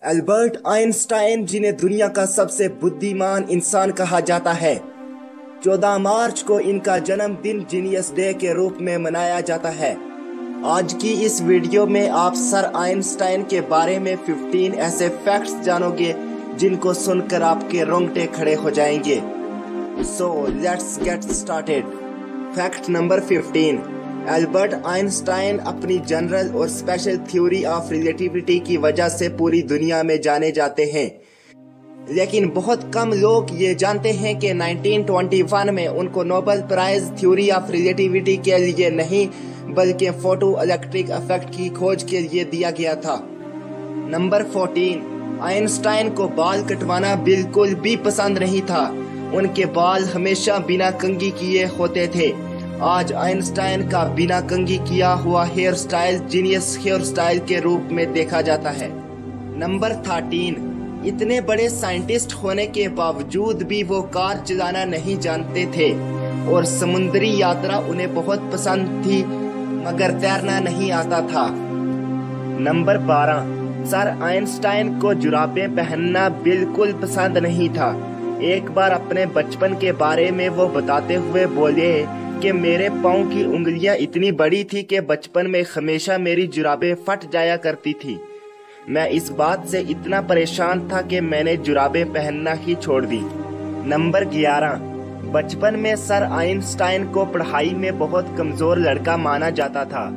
Albert Einstein, जिन्हें दुनिया का सबसे बुद्धिमान इंसान कहा जाता है, 14 मार्च को इनका जन्मदिन जीनियस डे के रूप में मनाया जाता है। आज की इस वीडियो में आप सर आइंस्टाइन के बारे में 15 ऐसे फैक्ट्स जानोगे जिनको सुनकर आपके रोंगटे खड़े हो जाएंगे। So let's get started. Fact number 15। Albert Einstein अपनी जनरल और स्पेशल थ्योरी ऑफ रिलेटिविटी की वजह से पूरी दुनिया में जाने जाते हैं, लेकिन बहुत कम लोग ये जानते हैं कि 1921 में उनको Nobel prize theory of relativity के लिए नहीं बल्कि फोटो इलेक्ट्रिक इफेक्ट की खोज के लिए दिया गया था। नंबर 14। आइंस्टाइन को बाल कटवाना बिल्कुल भी पसंद नहीं था। उनके बाल हमेशा बिना कंघी किए होते थे। आज आइंस्टाइन का बिना कंघी किया हुआ hair style genius hair style के रूप में देखा जाता है। नंबर 13। इतने बड़े साइंटिस्ट होने के बावजूद भी वो कार चलाना नहीं जानते थे और समुद्री यात्रा उन्हें बहुत पसंद थी, मगर तैरना नहीं आता था। नंबर 12। सर आइंस्टाइन को जुराबें पहनना बिल्कुल पसंद नहीं था। एक बार अपने बचपन के बारे में वो बताते हुए बोले कि मेरे पाँव की उंगलियां इतनी बड़ी थी कि बचपन में हमेशा मेरी जुराबें फट जाया करती थी। मैं इस बात से इतना परेशान था कि मैंने जुराबें पहनना ही छोड़ दी। नंबर 11। बचपन में सर आइंस्टाइन को पढ़ाई में बहुत कमजोर लड़का माना जाता था।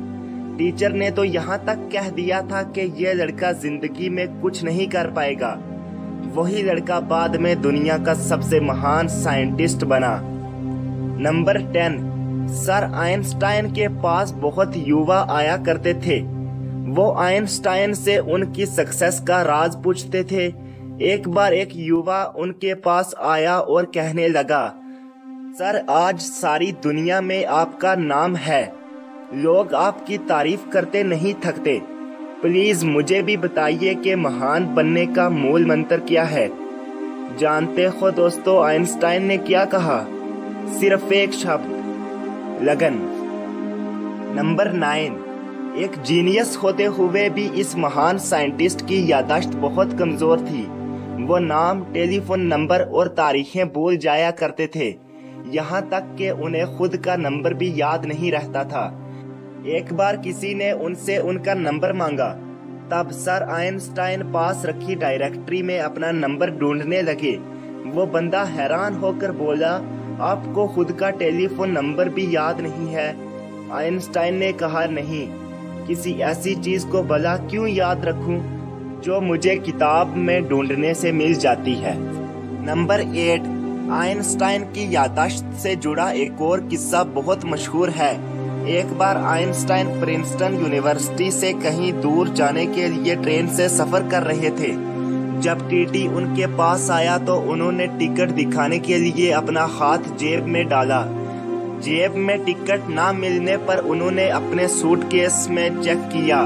टीचर ने तो यहाँ तक कह दिया था कि यह लड़का जिंदगी में कुछ नहीं कर पाएगा। वही लड़का बाद में दुनिया का सबसे महान साइंटिस्ट बना। नंबर 10। सर आइंस्टाइन के पास बहुत युवा आया करते थे। वो आइंस्टाइन से उनकी सक्सेस का राज पूछते थे। एक बार एक युवा उनके पास आया और कहने लगा, सर आज सारी दुनिया में आपका नाम है, लोग आपकी तारीफ करते नहीं थकते। प्लीज मुझे भी बताइए कि महान बनने का मूल मंत्र क्या है। जानते हो दोस्तों आइंस्टाइन ने क्या कहा? सिर्फ एक शब्द, लगन। नंबर 9। एक जीनियस होते हुए भी इस महान साइंटिस्ट की याददाश्त बहुत कमजोर थी। वो नाम, टेलीफोन नंबर और तारीखें भूल जाया करते थे, यहाँ तक कि उन्हें खुद का नंबर भी याद नहीं रहता था। एक बार किसी ने उनसे उनका नंबर मांगा, तब सर आइंस्टाइन पास रखी डायरेक्टरी में अपना नंबर ढूंढने लगे। वो बंदा हैरान होकर बोला, आपको खुद का टेलीफोन नंबर भी याद नहीं है? आइंस्टाइन ने कहा, नहीं, किसी ऐसी चीज को भला क्यों याद रखूं जो मुझे किताब में ढूंढने से मिल जाती है। नंबर 8। आइंस्टाइन की याददाश्त से जुड़ा एक और किस्सा बहुत मशहूर है। एक बार आइंस्टाइन प्रिंसटन यूनिवर्सिटी से कहीं दूर जाने के लिए ट्रेन से सफर कर रहे थे। जब टीटी उनके पास आया तो उन्होंने टिकट दिखाने के लिए अपना हाथ जेब में डाला। जेब में टिकट ना मिलने पर उन्होंने अपने सूटकेस में चेक किया,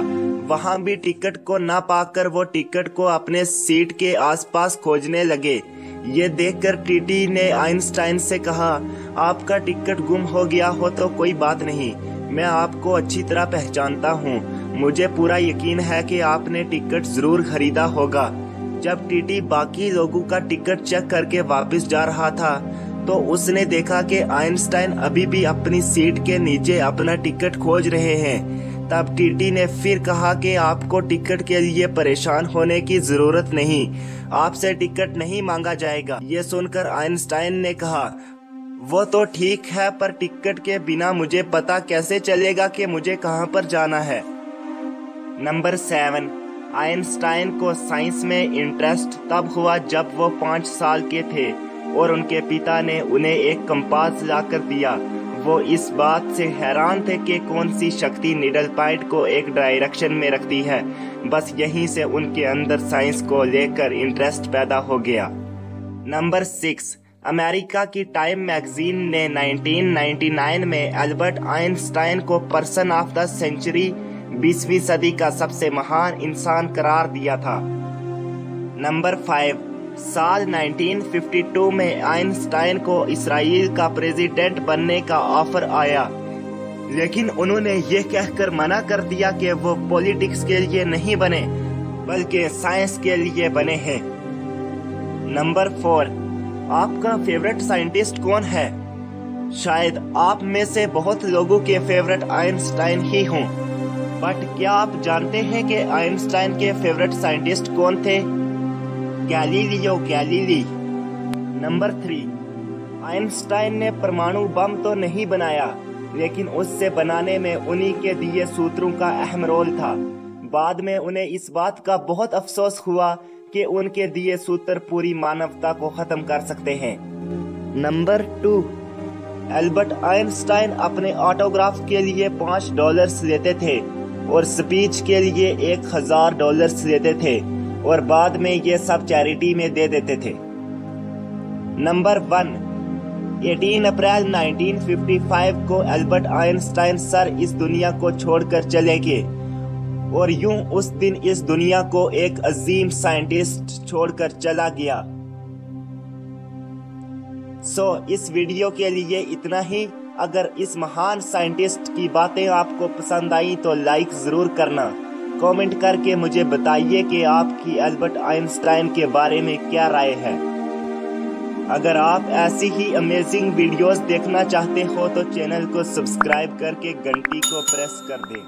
वहां भी टिकट को ना पाकर वो टिकट को अपने सीट के आसपास खोजने लगे। ये देखकर टीटी ने आइंस्टाइन से कहा, आपका टिकट गुम हो गया हो तो कोई बात नहीं, मैं आपको अच्छी तरह पहचानता हूँ, मुझे पूरा यकीन है कि आपने टिकट जरूर खरीदा होगा। जब टीटी बाकी लोगों का टिकट चेक करके वापस जा रहा था तो उसने देखा कि आइंस्टाइन अभी भी अपनी सीट के नीचे अपना टिकट खोज रहे हैं। तब टीटी ने फिर कहा कि आपको टिकट के लिए परेशान होने की जरूरत नहीं, आपसे टिकट नहीं मांगा जाएगा। ये सुनकर आइंस्टाइन ने कहा, वो तो ठीक है, पर टिकट के बिना मुझे पता कैसे चलेगा कि मुझे कहां पर जाना है। नंबर 7। आइंस्टाइन को साइंस में इंटरेस्ट तब हुआ जब वो 5 साल के थे और उनके पिता ने उन्हें एक कंपास लाकर दिया। वो इस बात से हैरान थे कि कौन सी शक्ति नीडल पॉइंट को एक डायरेक्शन में रखती है। बस यहीं से उनके अंदर साइंस को लेकर इंटरेस्ट पैदा हो गया। नंबर 6। अमेरिका की टाइम मैगजीन ने 1999 में एल्बर्ट आइंस्टाइन को पर्सन ऑफ द सेंचुरी, 20वीं सदी का सबसे महान इंसान करार दिया था। नंबर 5। साल 1952 में आइंस्टाइन को इसराइल का प्रेसिडेंट बनने का ऑफर आया, लेकिन उन्होंने ये कहकर मना कर दिया कि वो पॉलिटिक्स के लिए नहीं बने, बल्कि साइंस के लिए बने हैं। नंबर 4, आपका फेवरेट साइंटिस्ट कौन है? शायद आप में से बहुत लोगों के फेवरेट आइंस्टाइन ही हों, बट क्या आप जानते हैं कि आइंस्टाइन के फेवरेट साइंटिस्ट कौन थे? Galileo Galilei. नंबर 3, आइंस्टाइन ने परमाणु बम तो नहीं बनाया, लेकिन उससे बनाने में उन्हीं के दिए सूत्रों का अहम रोल था। बाद में उन्हें इस बात का बहुत अफसोस हुआ कि उनके दिए सूत्र पूरी मानवता को खत्म कर सकते हैं। नंबर 2, एल्बर्ट आइंस्टाइन अपने ऑटोग्राफ के लिए $5 लेते थे और स्पीच के लिए $1000 लेते थे और बाद में ये सब चैरिटी में दे देते थे। नंबर 1, 18 अप्रैल 1955 को एल्बर्ट आइंस्टाइन सर इस दुनिया को छोड़कर चले गए और यूं उस दिन इस दुनिया को एक अजीम साइंटिस्ट छोड़कर चला गया। इस वीडियो के लिए इतना ही। अगर इस महान साइंटिस्ट की बातें आपको पसंद आई तो लाइक जरूर करना। कमेंट करके मुझे बताइए कि आपकी एल्बर्ट आइंस्टाइन के बारे में क्या राय है। अगर आप ऐसी ही अमेजिंग वीडियोस देखना चाहते हो तो चैनल को सब्सक्राइब करके घंटी को प्रेस कर दें।